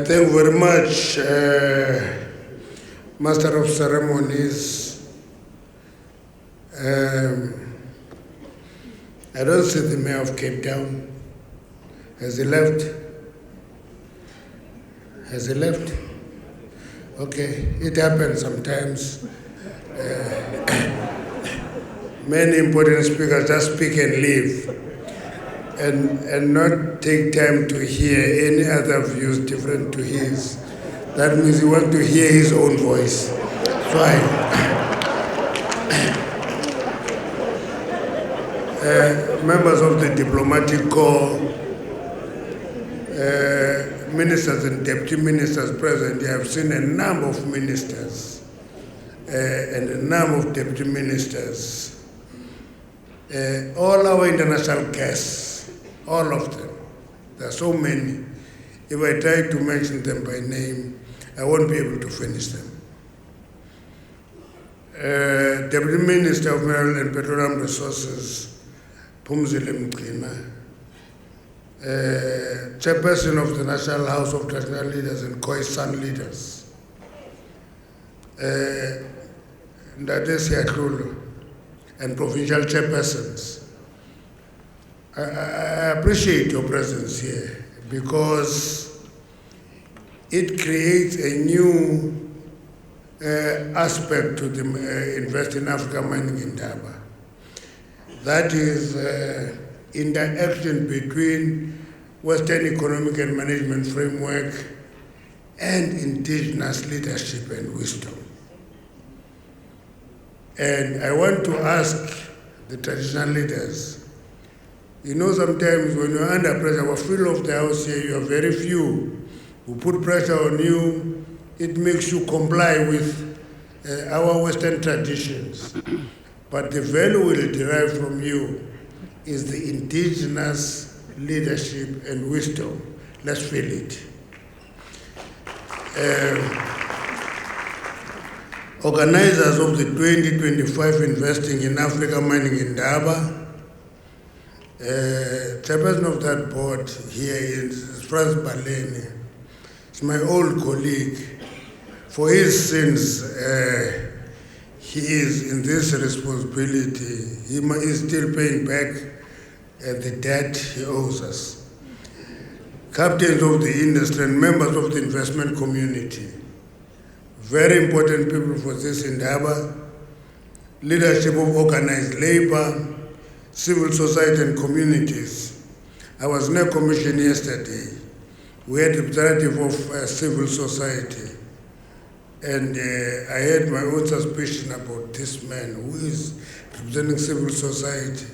Thank you very much, Master of Ceremonies. I don't see the Mayor of Cape Town. Has he left? Has he left? Okay, it happens sometimes. Many important speakers just speak and leave and not take time to hear any other views different to his. That means he wants to hear his own voice. Fine. Members of the diplomatic corps, ministers and deputy ministers present, you have seen a number of ministers and a number of deputy ministers. All our international guests, all of them. There are so many. If I try to mention them by name, I won't be able to finish them. Deputy Minister of Mineral and Petroleum Resources, Phumzile Mgcina, Chairperson of the National House of Traditional Leaders and Khoisan Leaders, Ndade Siyahlulu, and provincial chairpersons. I appreciate your presence here because it creates a new aspect to the Invest in Africa Mining Indaba. That is interaction between Western Economic and Management Framework and indigenous leadership and wisdom. And I want to ask the traditional leaders, you know, sometimes when you're under pressure, we feel of the house here, you are very few who put pressure on you. It makes you comply with our Western traditions. But the value will derive from you is the indigenous leadership and wisdom. Let's feel it. Organizers of the 2025 Investing in Africa Mining Indaba, chairperson of that board here is Franz Baleni. He's my old colleague. For his sins, he is in this responsibility. He is still paying back the debt he owes us. Captains of the industry and members of the investment community, very important people for this Indaba, leadership of organized labor, civil society and communities. I was in a commission yesterday. We had representative of civil society. And I had my own suspicion about this man who is representing civil society,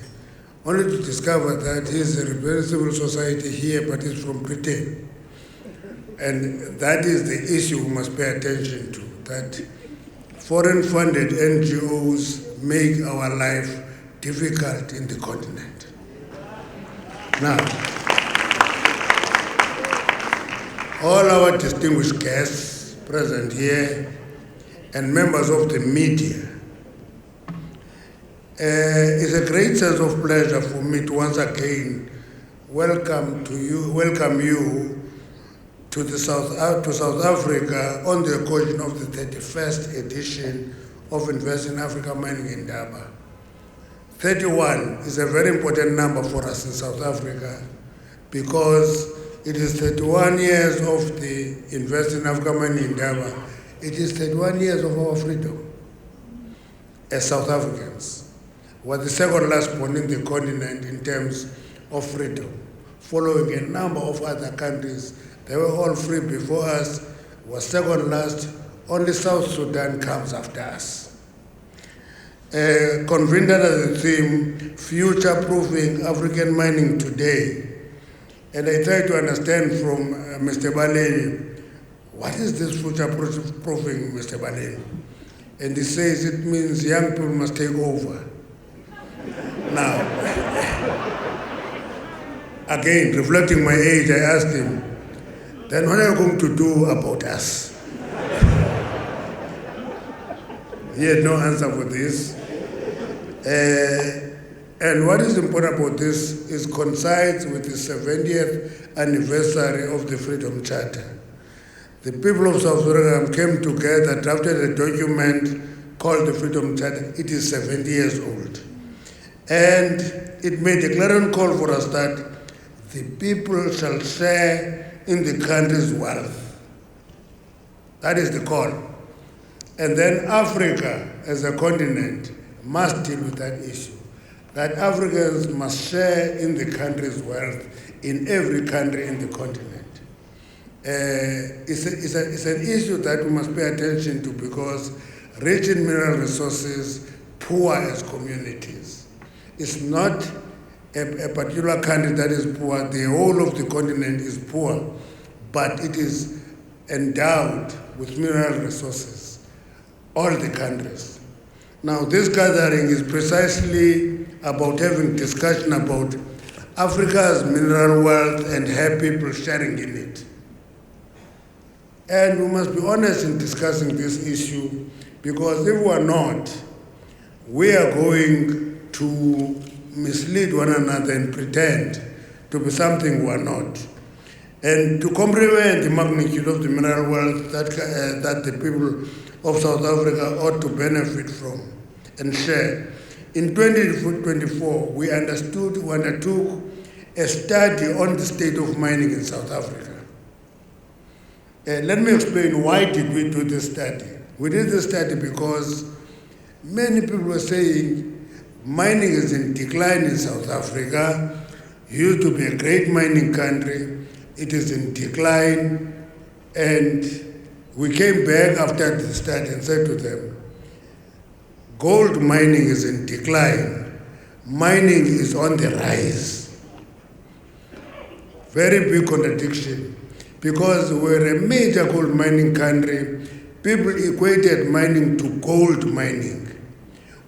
only to discover that he's representing civil society here, but he's from Britain. And that is the issue we must pay attention to, that foreign-funded NGOs make our life difficult in the continent. Now, all our distinguished guests present here and members of the media, it's a great sense of pleasure for me to once again welcome you to South Africa on the occasion of the 31st edition of Invest in Africa Mining Indaba. 31 is a very important number for us in South Africa because it is 31 years of the Invest in Africa Mining Indaba. It is 31 years of our freedom as South Africans. We're the second last born in the continent in terms of freedom, following a number of other countries. They were all free before us, were second last. Only South Sudan comes after us. Convened under the theme, Future-Proofing African Mining Today. And I try to understand from Mr. Baleni, what is this future-proofing, Mr. Baleni? And he says it means young people must take over. Now, again, reflecting my age, I asked him, then what are you going to do about us? He had no answer for this. And what is important about this is coincides with the 70th anniversary of the Freedom Charter. the people of South Africa came together, drafted a document called the Freedom Charter. It is 70 years old. And it made a clarion call for us that the people shall share in the country's wealth. That is the call. And then Africa, as a continent, must deal with that issue. That Africans must share in the country's wealth in every country in the continent. It's an issue that we must pay attention to, because rich in mineral resources, poor as communities. It's not a particular country that is poor. The whole of the continent is poor, but it is endowed with mineral resources, all the countries. Now, this gathering is precisely about having discussion about Africa's mineral wealth and her people sharing in it. And we must be honest in discussing this issue, because if we are not, we are going to mislead one another and pretend to be something we are not. And to comprehend the magnitude of the mineral wealth that the people of South Africa ought to benefit from and share, in 2024, we undertook a study on the state of mining in South Africa. Let me explain why did we do this study. We did this study because many people were saying mining is in decline in South Africa. It used to be a great mining country. It is in decline. And we came back after the study and said to them, gold mining is in decline. Mining is on the rise. Very big contradiction. Because we're a major gold mining country, people equated mining to gold mining.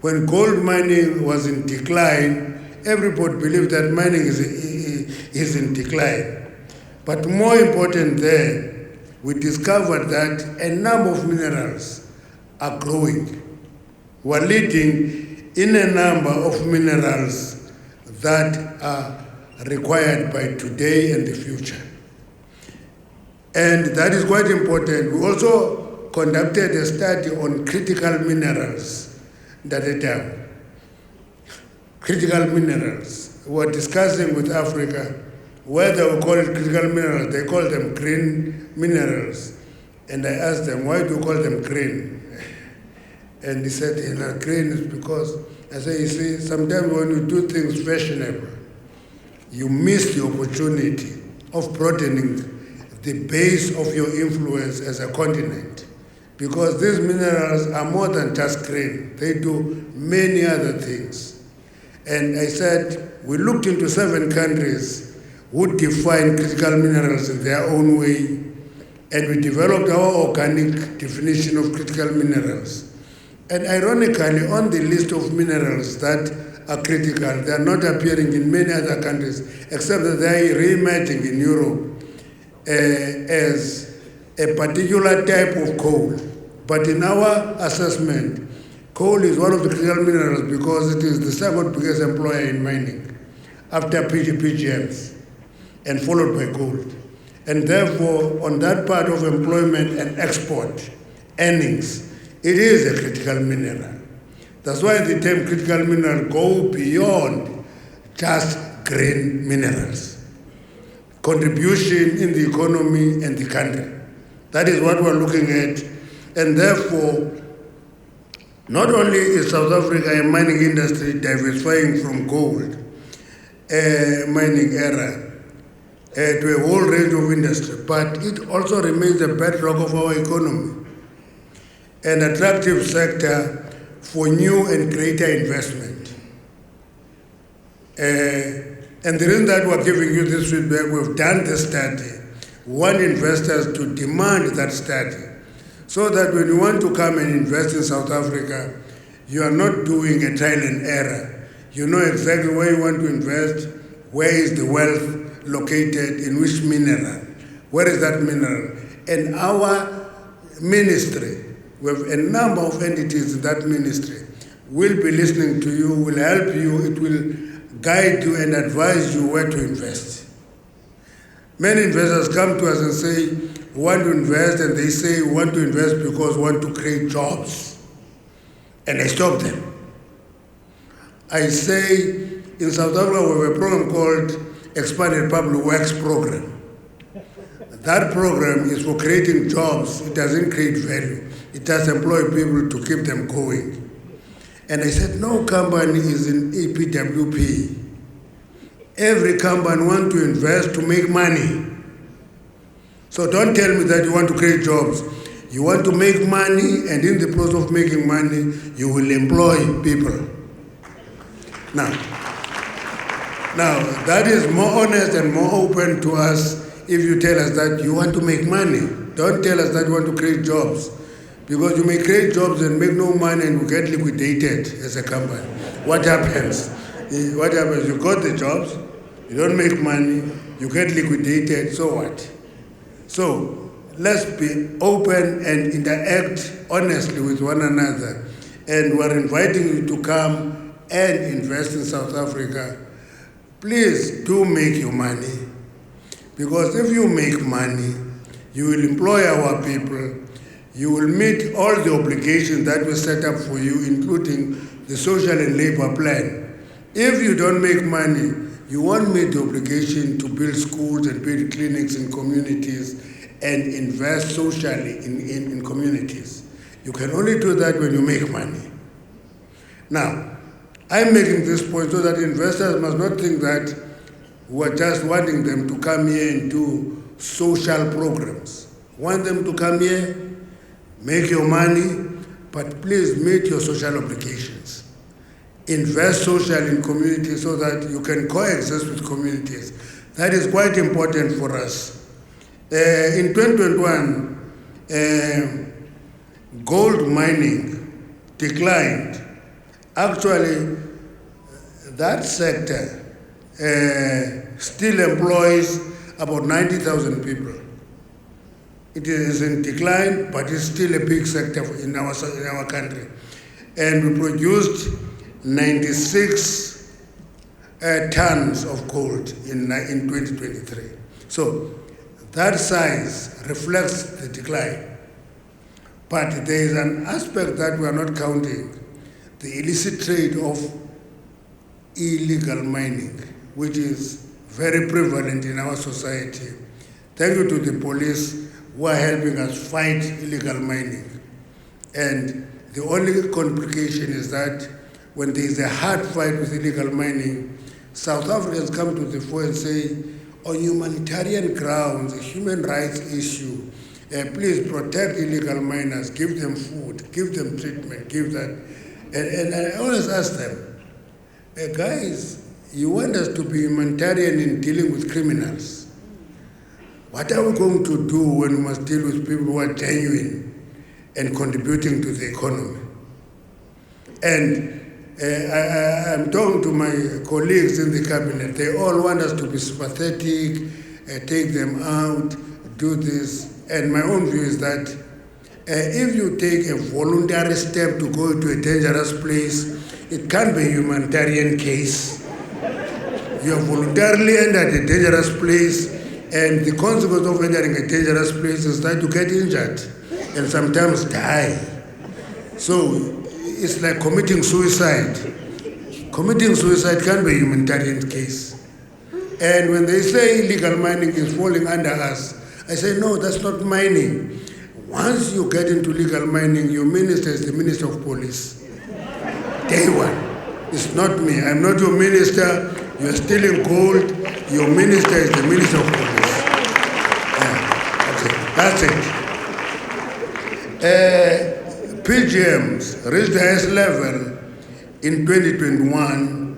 When gold mining was in decline, everybody believed that mining is in decline. But more important there, we discovered that a number of minerals are growing. We're leading in a number of minerals that are required by today and the future. And that is quite important. We also conducted a study on critical minerals that are down. Critical minerals. We were discussing with Africa whether we call it critical minerals. They call them green minerals. And I asked them, why do you call them green? And he said, green is because, I said, you see, sometimes when you do things fashionable, you miss the opportunity of broadening the base of your influence as a continent, because these minerals are more than just green. They do many other things. And I said, we looked into 7 countries who define critical minerals in their own way, and we developed our organic definition of critical minerals. And ironically, on the list of minerals that are critical, they are not appearing in many other countries, except that they are re-emerging in Europe as a particular type of coal. But in our assessment, coal is one of the critical minerals because it is the second biggest employer in mining, after PGMs, and followed by gold. And therefore, on that part of employment and export earnings, it is a critical mineral. That's why the term critical mineral go beyond just green minerals. Contribution in the economy and the country. That is what we're looking at. And therefore, not only is South Africa a mining industry diversifying from gold mining era to a whole range of industry, but it also remains a bedrock of our economy, an attractive sector for new and greater investment. And the reason that we're giving you this feedback, we've done this study. We want investors to demand that study, so that when you want to come and invest in South Africa, you are not doing a trial and error. You know exactly where you want to invest, where is the wealth located, in which mineral, where is that mineral. And our ministry, we have a number of entities in that ministry, will be listening to you, will help you, it will guide you and advise you where to invest. Many investors come to us and say, we want to invest, and they say we want to invest because we want to create jobs. And I stop them. I say, in South Africa we have a program called Expanded Public Works Program. That program is for creating jobs. It doesn't create value. It does employ people to keep them going. And I said, no company is in EPWP. Every company wants to invest to make money. So don't tell me that you want to create jobs. You want to make money, and in the process of making money, you will employ people. Now, that is more honest and more open to us if you tell us that you want to make money. Don't tell us that you want to create jobs. Because you may create jobs and make no money and you get liquidated as a company. What happens? What happens? You got the jobs, you don't make money, you get liquidated, so what? So let's be open and interact honestly with one another. And we're inviting you to come and invest in South Africa. Please do make your money. Because if you make money, you will employ our people. You will meet all the obligations that were set up for you, including the social and labor plan. If you don't make money, you won't meet the obligation to build schools and build clinics in communities and invest socially in communities. You can only do that when you make money. Now, I'm making this point so that investors must not think that we're just wanting them to come here and do social programs. Want them to come here, make your money, but please meet your social obligations. Invest socially in communities so that you can coexist with communities. That is quite important for us. In 2021, gold mining declined. Actually, that sector still employs about 90,000 people. It is in decline, but it's still a big sector in our country. And we produced 96 tons of gold in 2023. So that size reflects the decline. But there is an aspect that we are not counting, the illicit trade of illegal mining, which is very prevalent in our society. Thank you to the police who are helping us fight illegal mining. And the only complication is that when there is a hard fight with illegal mining, South Africans come to the fore and say, on humanitarian grounds, a human rights issue, please protect illegal miners, give them food, give them treatment, give that. And I always ask them, guys, you want us to be humanitarian in dealing with criminals. What are we going to do when we must deal with people who are genuine and contributing to the economy? And I'm talking to my colleagues in the cabinet. They all want us to be sympathetic, take them out, do this. And my own view is that if you take a voluntary step to go to a dangerous place, it can't be a humanitarian case. You have voluntarily entered a dangerous place, and the consequence of entering a dangerous place is that you get injured and sometimes die. So it's like committing suicide. Committing suicide can be a humanitarian case. And when they say illegal mining is falling under us, I say, no, that's not mining. Once you get into legal mining, your minister is the Minister of Police. Day one. It's not me. I'm not your minister. You're stealing gold. Your minister is the Minister of Police. Yeah, that's it. PGMs reached the highest level in 2021.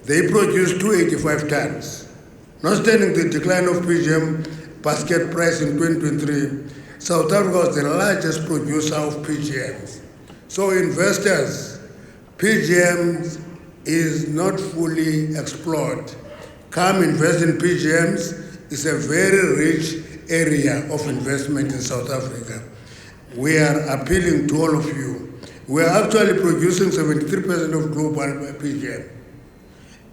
They produced 285 tons. Notwithstanding the decline of PGM basket price in 2023, South Africa was the largest producer of PGMs. So investors, PGMs is not fully explored. Come invest in PGMs. It's a very rich area of investment in South Africa. We are appealing to all of you. We are actually producing 73% of global PGM.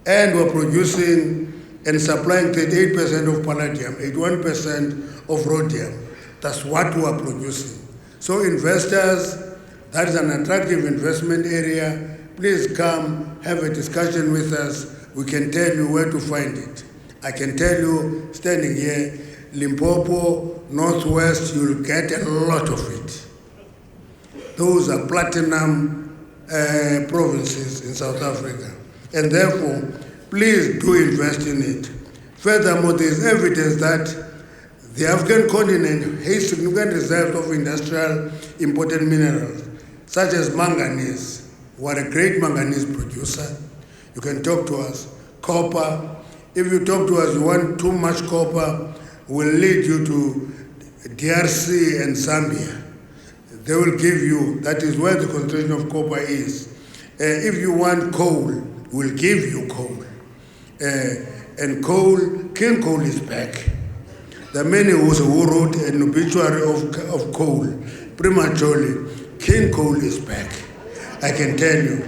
And we're producing and supplying 38% of palladium, 81% of rhodium. That's what we are producing. So investors, that is an attractive investment area. Please come, have a discussion with us. We can tell you where to find it. I can tell you, standing here, Limpopo, Northwest, you'll get a lot of it. Those are platinum provinces in South Africa. And therefore, please do invest in it. Furthermore, there is evidence that the African continent has significant reserves of industrial important minerals, such as manganese. We are a great manganese producer. You can talk to us. Copper. If you talk to us, you want too much copper, we'll lead you to DRC and Zambia. They will give you, that is where the concentration of copper is. If you want coal, we'll give you coal. And coal, king coal is back. There are many who wrote an obituary of coal prematurely. King coal is back. I can tell you.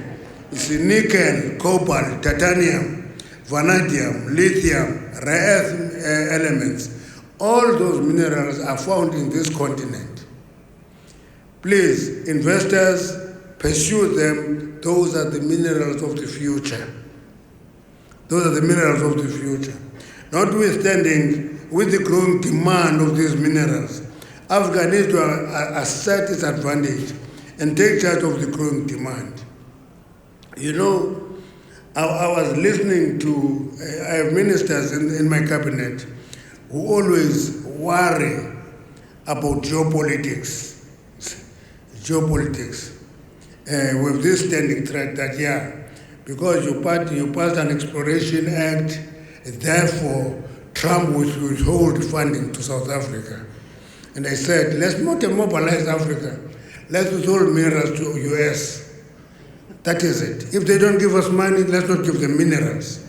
It's nickel, copper, titanium, vanadium, lithium, rare earth elements. All those minerals are found in this continent. Please, investors, pursue them. Those are the minerals of the future. Those are the minerals of the future. Notwithstanding, with the growing demand of these minerals, Africa needs to assert its advantage and take charge of the growing demand. You know, I was listening to, I have ministers in my cabinet who always worry about geopolitics. With this standing threat that, because you passed an Exploration Act, therefore Trump will withhold funding to South Africa. And I said, let's not immobilize Africa. Let's withhold minerals to US. That is it. If they don't give us money, let's not give them minerals.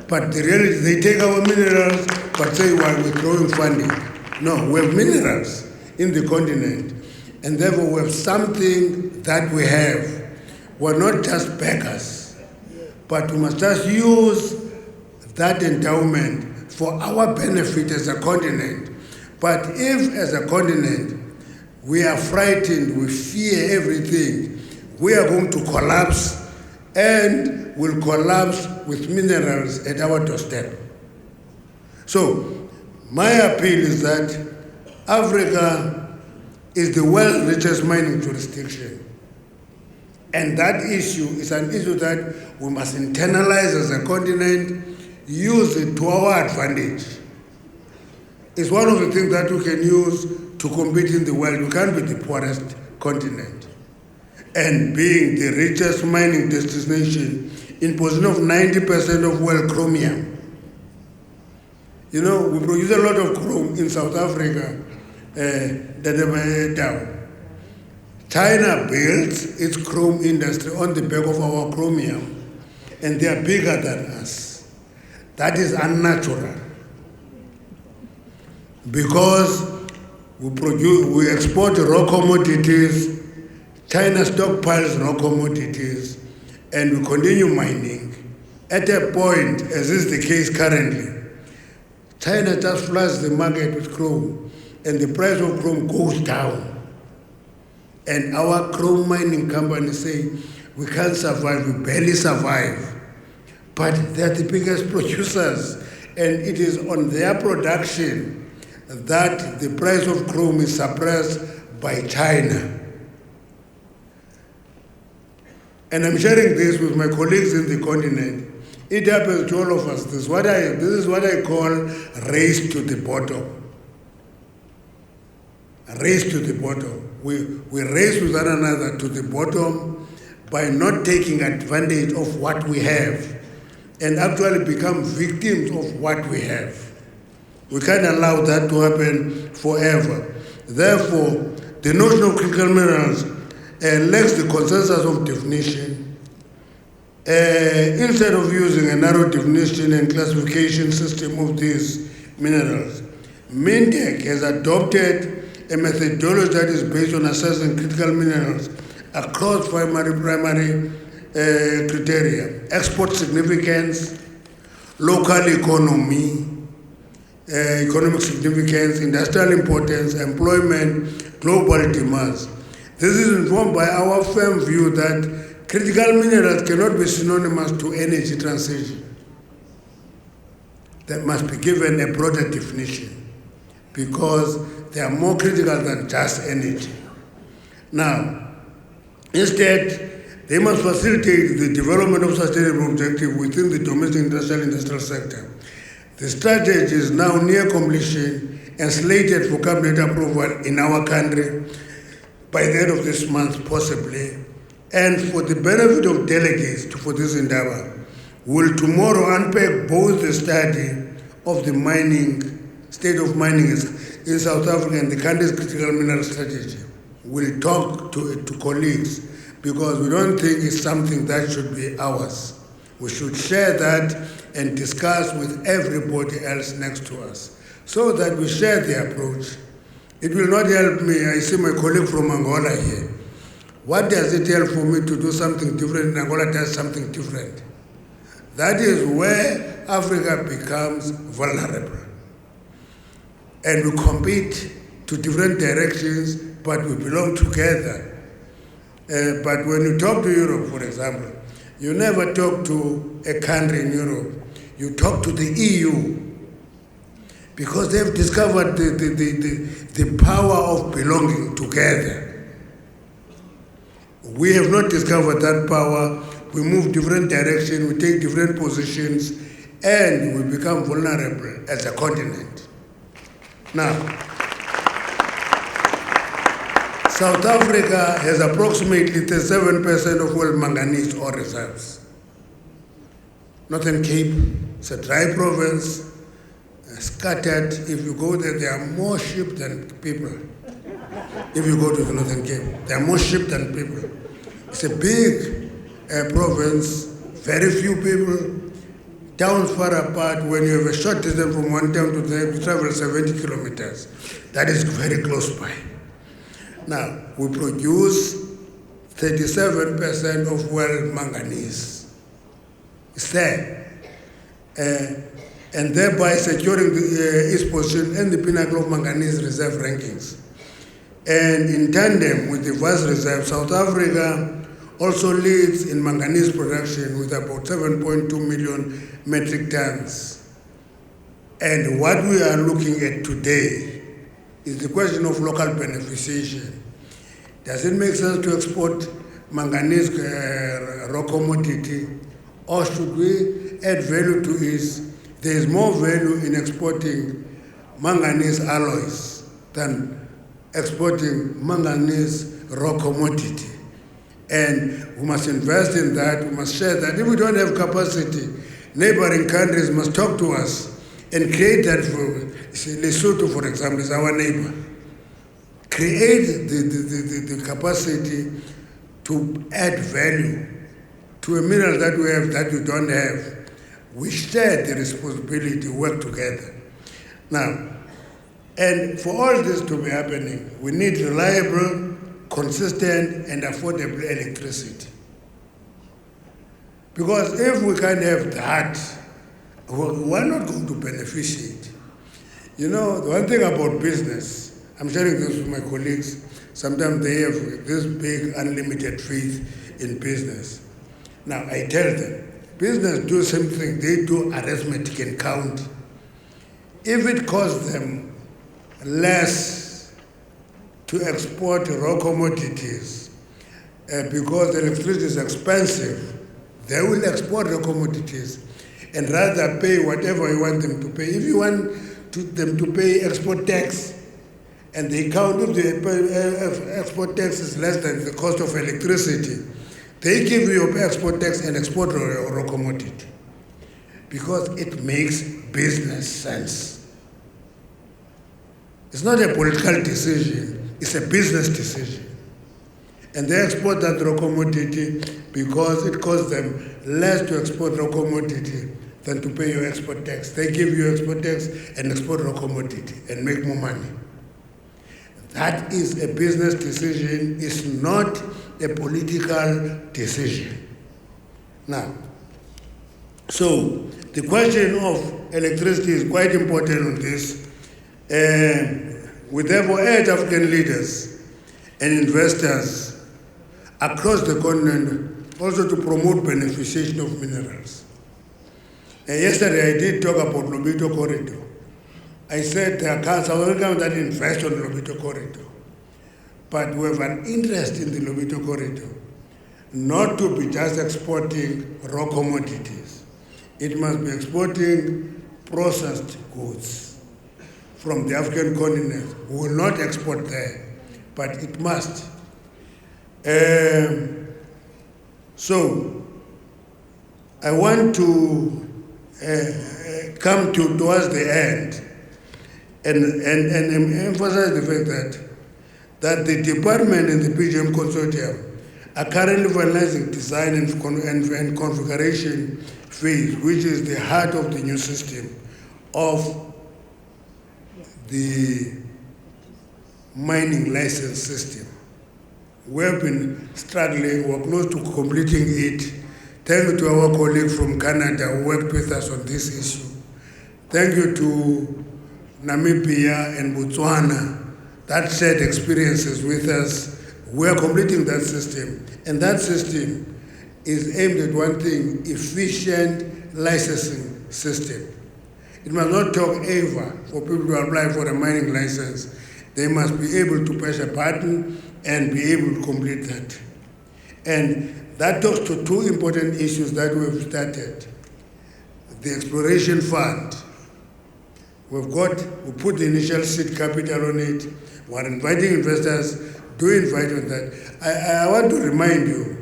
But the reality, they take our minerals, but say we're withdrawing funding. No, we have minerals in the continent. And therefore we have something that we have. We're not just beggars, but we must just use that endowment for our benefit as a continent. But if as a continent we are frightened, we fear everything, we are going to collapse, and will collapse with minerals at our doorstep. So my appeal is that Africa is the world's richest mining jurisdiction. And that issue is an issue that we must internalize as a continent, use it to our advantage. It's one of the things that we can use to compete in the world. We can't be the poorest continent. And being the richest mining destination in possession of 90% of world chromium. You know, we produce a lot of chrome in South Africa, China builds its chrome industry on the back of our chromium, and they are bigger than us. That is unnatural. Because we export raw commodities, China stockpiles raw commodities, and we continue mining. At a point, as is the case currently, China just floods the market with chrome, and the price of chrome goes down. And our chrome mining companies say, we can't survive, we barely survive. But they're the biggest producers, and it is on their production that the price of chrome is suppressed by China. And I'm sharing this with my colleagues in the continent. It happens to all of us. This is what I call race to the bottom. A race to the bottom. We race with one another to the bottom by not taking advantage of what we have and actually become victims of what we have. We can't allow that to happen forever. Therefore, the notion of critical minerals lacks the consensus of definition. Instead of using a narrow definition and classification system of these minerals, MINTEC has adopted a methodology that is based on assessing critical minerals across primary criteria: export significance, local economy, economic significance, industrial importance, employment, global demands. This is informed by our firm view that critical minerals cannot be synonymous to energy transition. They must be given a broader definition because they are more critical than just energy. Now, instead, they must facilitate the development of sustainable objectives within the domestic industrial sector. The strategy is now near completion and slated for cabinet approval in our country by the end of this month, possibly. And for the benefit of delegates for this Indaba, we'll tomorrow unpack both the study of the state of mining in South Africa and the country's critical mineral strategy. We'll talk to colleagues because we don't think it's something that should be ours. We should share that and discuss with everybody else next to us so that we share the approach. It will not help me. I see my colleague from Angola here. What does it help for me to do something different and Angola does something different? That is where Africa becomes vulnerable. And we compete to different directions, but we belong together. But when you talk to Europe, for example, you never talk to a country in Europe. You talk to the EU because they've discovered the power of belonging together. We have not discovered that power. We move different directions, we take different positions, and we become vulnerable as a continent. Now, South Africa has approximately 37% of world manganese ore reserves. Northern Cape is a dry province, scattered. If you go there, there are more sheep than people. If you go to the Northern Cape, there are more sheep than people. It's a big province, very few people, towns far apart. When you have a short distance from one town to the next, you travel 70 kilometers. That is very close by. Now, we produce 37% of world manganese. It's there. And thereby securing its position in the pinnacle of manganese reserve rankings. And in tandem with the vast reserve, South Africa also leads in manganese production with about 7.2 million metric tons. And what we are looking at today is the question of local beneficiation. Does it make sense to export manganese raw commodity, or should we add value to it? There is more value in exporting manganese alloys than exporting manganese raw commodity. And we must invest in that, we must share that. If we don't have capacity, neighboring countries must talk to us and create that. Lesotho, for example, is our neighbor. Create the capacity to add value to a mineral that we have that we don't have. We share the responsibility, work together. Now, and for all this to be happening, we need reliable, consistent, and affordable electricity. Because if we can't have that, we're not going to beneficiate. You know, the one thing about business, I'm sharing this with my colleagues, sometimes they have this big unlimited faith in business. Now, I tell them, business do something, they do arithmetic and count. If it costs them less to export raw commodities because electricity is expensive, they will export raw commodities and rather pay whatever you want them to pay. If you want them to pay export tax, and they count if the export tax is less than the cost of electricity, they give you your export tax and export raw commodity because it makes business sense. It's not a political decision, it's a business decision. And they export that raw commodity because it costs them less to export raw commodity than to pay your export tax. They give you export tax and export raw commodity and make more money. That is a business decision, it's not a political decision. Now, so the question of electricity is quite important on this. We therefore urge African leaders and investors across the continent also to promote beneficiation of minerals. Yesterday I did talk about Lobito Corridor. I said there are South Africans that invest on the Lobito Corridor, but we have an interest in the Lobito Corridor not to be just exporting raw commodities. It must be exporting processed goods from the African continent. We will not export there, but it must. So I want to come towards the end and emphasize the fact that the department and the PGM consortium are currently finalizing design and configuration phase, which is the heart of the new system of the mining license system. We have been struggling, we're close to completing it. Thank you to our colleague from Canada who worked with us on this issue. Thank you to Namibia and Botswana that shared experiences with us. We are completing that system, and that system is aimed at one thing: efficient licensing system. It must not take ever for people to apply for a mining license. They must be able to press a button and be able to complete that. And that talks to two important issues that we've started. The exploration fund. We put the initial seed capital on it. We're inviting investors. Do invite on that. I want to remind you,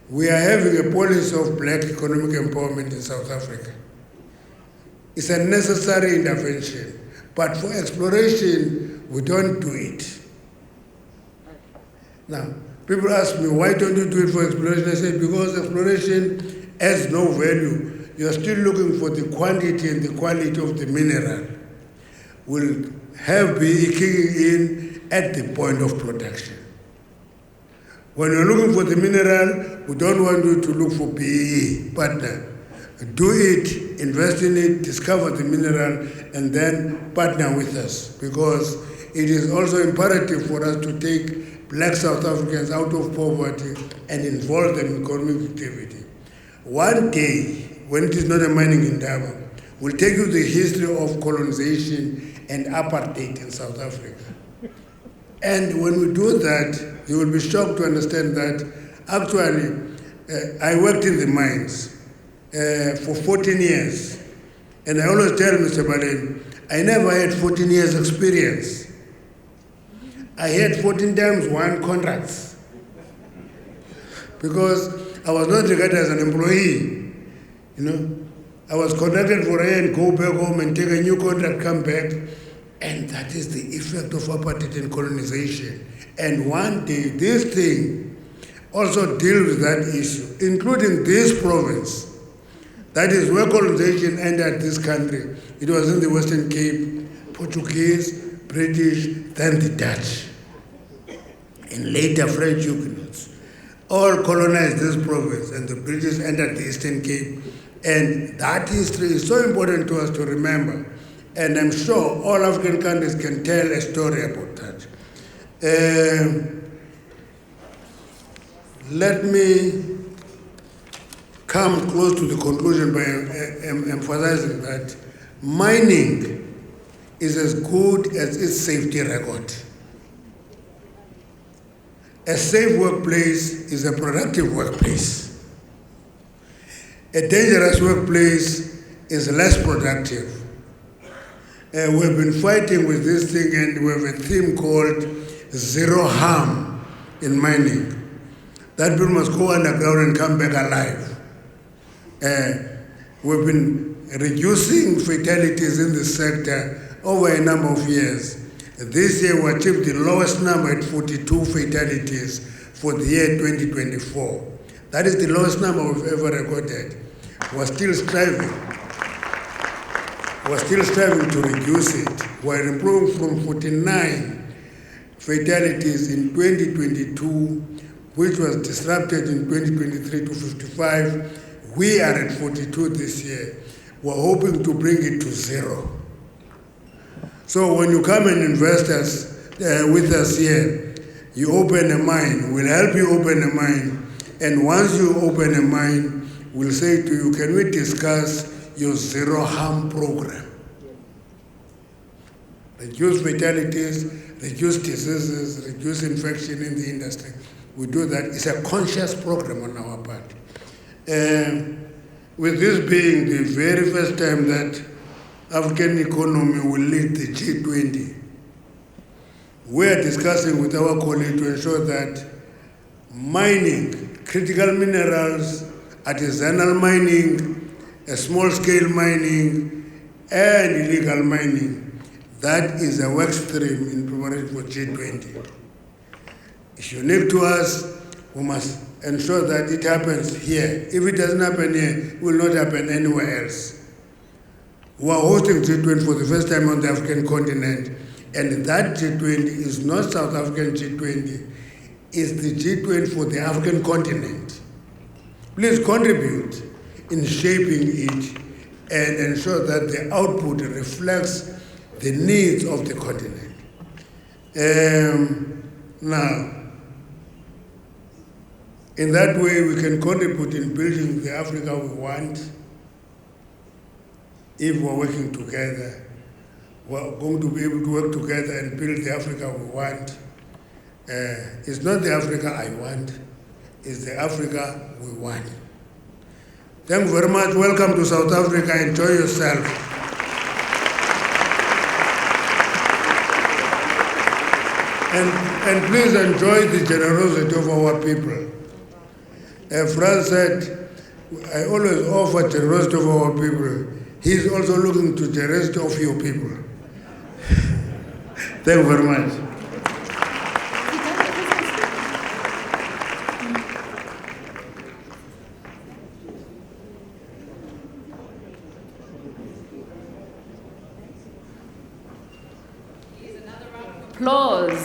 we are having a policy of black economic empowerment in South Africa. It's a necessary intervention, but for exploration, we don't do it. Now, people ask me, why don't you do it for exploration? I say, because exploration has no value. You're still looking for the quantity and the quality of the mineral. Will be kicking in at the point of production. When you're looking for the mineral, we don't want you to look for PE partner. Do it, invest in it, discover the mineral, and then partner with us, because it is also imperative for us to take black South Africans out of poverty and involve them in economic activity. One day, when it is not a mining indaba, we'll take you the history of colonization and apartheid in South Africa. And when we do that, you will be shocked to understand that actually I worked in the mines for 14 years. And I always tell Mr. Balen, I never had 14 years experience. I had 14 times one contracts. Because I was not regarded as an employee. I was contracted for a year and go back home and take a new contract, come back. And that is the effect of apartheid and colonization. And one day, this thing also deals with that issue, including this province. That is where colonization entered this country. It was in the Western Cape, Portuguese, British, then the Dutch, and later French Huguenots. All colonized this province, and the British entered the Eastern Cape. And that history is so important to us to remember. And I'm sure all African countries can tell a story about that. Let me come close to the conclusion by emphasizing that mining is as good as its safety record. A safe workplace is a productive workplace. A dangerous workplace is less productive. We've been fighting with this thing, and we have a theme called zero harm in mining. That people must go underground and come back alive. We've been reducing fatalities in the sector over a number of years. This year we achieved the lowest number at 42 fatalities for the year 2024. That is the lowest number we've ever recorded. We're still striving. We're still striving to reduce it. We're improving from 49 fatalities in 2022, which was disrupted in 2023 to 55. We are at 42 this year. we're hoping to bring it to zero. So when you come and invest with us here, you open a mine, we'll help you open a mine, and once you open a mine, we'll say to you, can we discuss your zero harm program? Reduce fatalities, reduce diseases, reduce infection in the industry. We do that. It's a conscious program on our part. With this being the very first time that African economy will lead the G20, we are discussing with our colleagues to ensure that mining, critical minerals, artisanal mining, small-scale mining, and illegal mining, that is a work stream in preparation for G20. It's unique to us. We must ensure that it happens here. If it doesn't happen here, it will not happen anywhere else. We are hosting G20 for the first time on the African continent, and that G20 is not South African G20, it's the G20 for the African continent. Please contribute in shaping it and ensure that the output reflects the needs of the continent. Now, in that way, we can contribute in building the Africa we want. If we're working together, we're going to be able to work together and build the Africa we want. It's not the Africa I want, it's the Africa we want. Thank you very much. Welcome to South Africa. Enjoy yourself. And please enjoy the generosity of our people. Franz said, I always offer generosity of our people. He's also looking to generosity of your people. Thank you very much. Applause.